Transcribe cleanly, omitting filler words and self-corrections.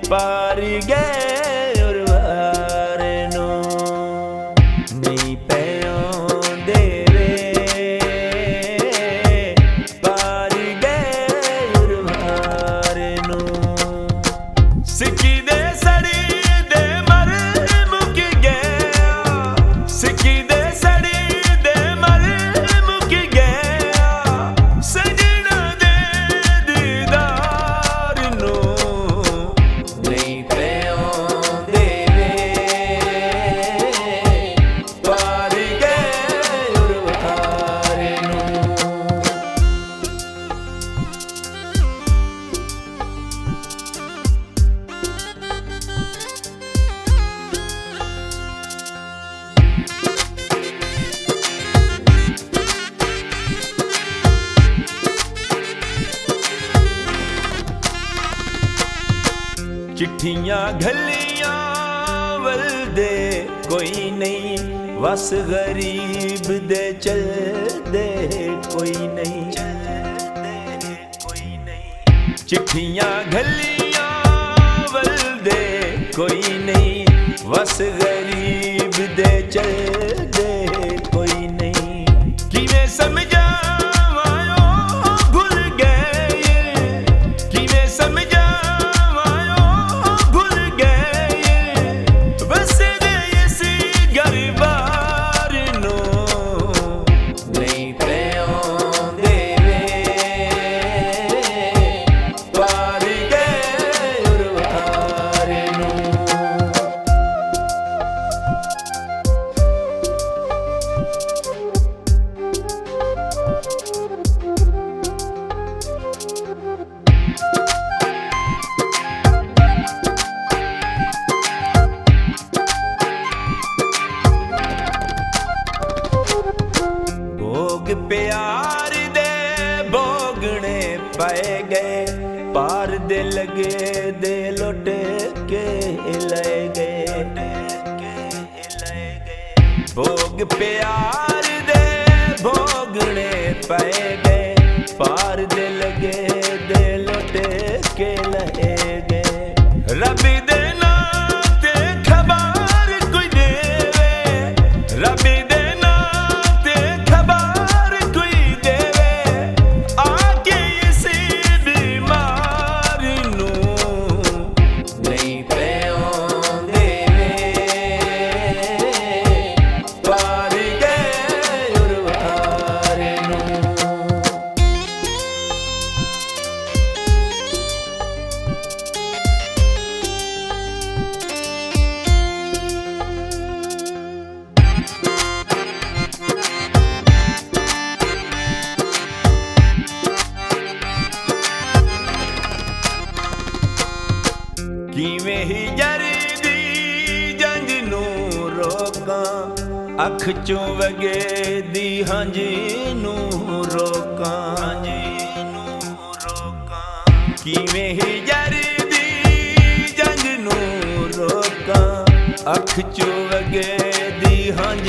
ਪਾਰ ਗਏ ਉਰਵਾਰ ਨੂੰ ਨਹੀਂ ਪਿਆਉਂਦੇ ਵੇ ਪਾਰ ਗਏ ਉਰਵਾਰ ਨੂੰ ਸਿੱਕੀ ਦੇ ਸੜੀ ਦੇ ਮਰ ਮੁੱਕ ਗਿਆ ਸਿੱਕੀ ਦੇ ਸੜੀ ਦੇ ਮਰ ਮੁੱਕ ਗਿਆ ਸਜਣਾ ਦੇ ਦੀਦਾਰ ਨੂੰ ਨਹੀਂ ਪਿਆਉਂਦੇ ਵੇ ਪਾਰ ਗਏ ਉਰਵਾਰ ਨੂੰ चिट्ठियां घलियां वलदे कोई नहीं वस गरीब दे चल दे कोई नहीं चिट्ठियां घलियां वलदे कोई नहीं वस गरीब दे चल दे कोई नहीं किवें समझावां भुल गए किवें समझा प्यार दे भोगने पाए गए पार दे लगे दे लुट के ले गए भोग प्यार दे भोगने पाए गए पार दे लगे दे लुट के ले गए रब दे नाते खबर कोई देवे रब दे किवें ही जरी दी जंज नूं रोकां अख चों वगे दी हंज नूं रोकां किवें ही जरी दी जंज नूं रोकां अख चों वगे दी हंज